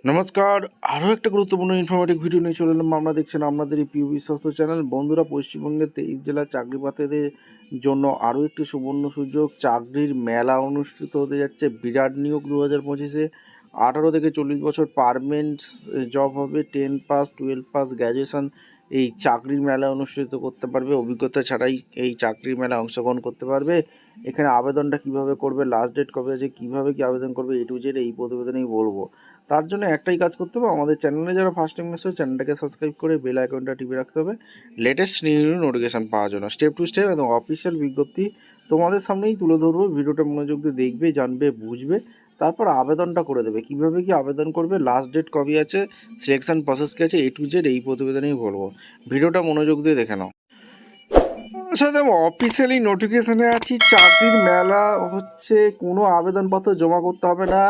নমস্কার, আরও একটা গুরুত্বপূর্ণ ইনফরমেটিভ ভিডিও নিয়ে চলে এলাম। আমরা দেখছেন আপনাদের এই পিউ বিশ্বস্ত চ্যানেল। বন্ধুরা, পশ্চিমবঙ্গের 23 জেলার চাকরি প্রার্থীদের জন্য আরও একটি সুবর্ণ সুযোগ, চাকরির মেলা অনুষ্ঠিত হতে যাচ্ছে। বিরাট নিয়োগ 2025-এ 18 থেকে 40 বছর পারমানেন্ট জব হবে। 10 পাস, 12 পাস, গ্র্যাজুয়েশন এই চাকরির মেলা অনুষ্ঠিত করতে পারবে। অভিজ্ঞতা ছাড়াই এই চাকরির মেলায় অংশগ্রহণ করতে পারবে। এখানে আবেদনটা কিভাবে করবে, লাস্ট ডেট কবে আছে, কীভাবে কী আবেদন করবে, A to Z এই প্রতিবেদনেই বলবো। তার জন্য একটাই কাজ করতে হবে, আমাদের চ্যানেলে যারা ফার্স্ট টাইম এসেছে চ্যানেলটাকে সাবস্ক্রাইব করে বেল আইকনটা টিপে রাখতে হবে লেটেস্ট নিউ নোটিফিকেশান পাওয়ার জন্য। স্টেপ টু স্টেপ এবং অফিসিয়াল বিজ্ঞপ্তি তোমাদের সামনেই তুলে ধরবো। ভিডিওটা মনোযোগ দিয়ে দেখবে, জানবে, বুঝবে, তারপর আবেদনটা করে দেবে। কীভাবে কি আবেদন করবে, লাস্ট ডেট কবে আছে, সিলেকশন প্রসেস কী আছে, A to Z এই প্রতিবেদনেই বলবো। ভিডিওটা মনোযোগ দিয়ে দেখে নাও। সাথে অফিসিয়ালি নোটিফিকেশানে আছি, চাকরির মেলা হচ্ছে। কোনো আবেদনপত্র জমা করতে হবে না,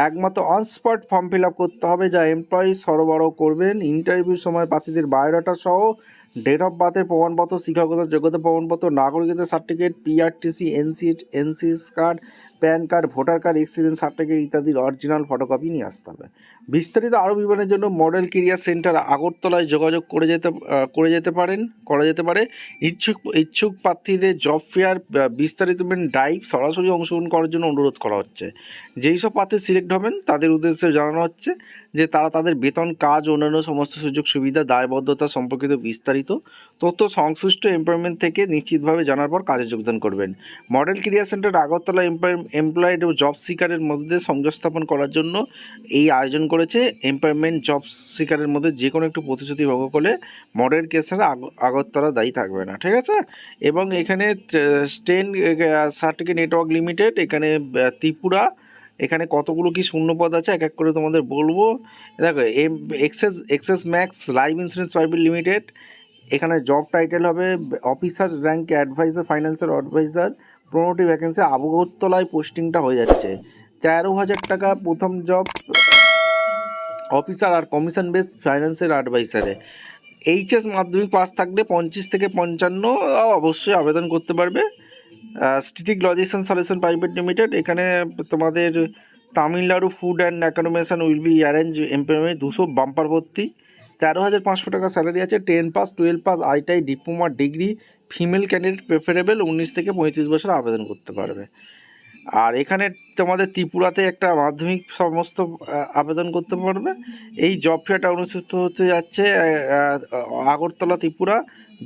একমাত্র অনস্পট ফর্ম ফিল আপ করতে হবে, যা এমপ্লয়ি সরবরাহ করবেন। ইন্টারভিউর সময় প্রার্থীদের বায়োডাটা সহ ডেট অফ বার্থের প্রমাণপত্র, শিক্ষাগত যোগ্যতা প্রমাণপত্র, নাগরিকত্বের certificate, PRTC, NCS card, pan card, voter card, accident certificate ইত্যাদির অরিজিনাল ফটোকপি নিয়ে আসতে হবে। বিস্তারিত আরও বিবরণের জন্য মডেল কেরিয়ার সেন্টার আগরতলায় যোগাযোগ করা যেতে পারে। ইচ্ছুক প্রার্থীদের জব ফেয়ার, বিস্তারিত ড্রাইভ সরাসরি অংশগ্রহণ করার জন্য অনুরোধ করা হচ্ছে। যেই সব প্রার্থী সিলেক্ট হবেন তাদের উদ্দেশ্যে জানানো হচ্ছে যে তারা তাদের বেতন, কাজ, অন্যান্য সমস্ত সুযোগ সুবিধা, দায়বদ্ধতা সম্পর্কিত বিস্তারিত তথ্য সংশ্লিষ্ট এমপ্লয়মেন্ট থেকে নিশ্চিতভাবে জানার পর কাজে যোগদান করবেন। Model career centre Agartala employed ও জব সিকারের মধ্যে সংযোগ স্থাপন করার জন্য এই আয়োজন করেছে। এমপ্লয়মেন্ট জব সিকারের মধ্যে যে কোনো একটু প্রতিশ্রুতি ভঙ্গ করলে মডেল কেরিয়ার আগরতলা দায়ী থাকবে না, ঠিক আছে। এবং এখানে স্টেন সার্টিফিকেট নেটওয়ার্ক লিমিটেড, এখানে ত্রিপুরা, এখানে কতগুলো কি শূন্যপদ আছে এক এক করে তোমাদের বলবো। দেখো, Axis Max Life insurance private limited, এখানে জব টাইটেল হবে officer rank advisor, financial advisor. 15টি ভ্যাকেন্সি, আগরতলায় পোস্টিংটা হয়ে যাচ্ছে। 13,000 টাকা প্রথম জব অফিসার আর কমিশন বেস ফাইন্যান্সিয়াল অ্যাডভাইসারে। এইচএস মাধ্যমিক পাস থাকলে 25 থেকে 55 অবশ্যই আবেদন করতে পারবে। Static logistic solution private limited, এখানে তোমাদের Tamil Nadu food and accommodation will be arrange employment, 200 bumper ভর্তি। 13,500 টাকা স্যালারি আছে। 10 pass, 12 pass, ITI, diploma, degree, female candidate preferable, 19 থেকে 35 বছর আবেদন করতে পারবে। আর এখানে তোমাদের ত্রিপুরাতে একটা মাধ্যমিক সমস্ত আবেদন করতে পারবে। এই জব ফেয়ারটা অনুষ্ঠিত হতে যাচ্ছে Agartala Tripura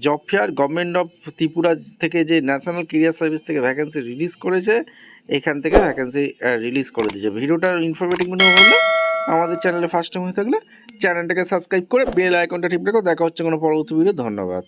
job fair. Government of Tripura থেকে যে ন্যাশনাল কেরিয়ার সার্ভিস থেকে ভ্যাকেন্সি রিলিজ করেছে, এখান থেকে ভ্যাকেন্সি রিলিজ করে দিয়েছে। ভিডিওটা ইনফরমেটিভ মনে হলে আমাদের চ্যানেলে ফার্স্ট টাইম হয়ে থাকলে চ্যানেলটাকে সাবস্ক্রাইব করে বেল আইকনটা টিপ রেখো। দেখা হচ্ছে কোনো পরবর্তী ভিডিও। ধন্যবাদ।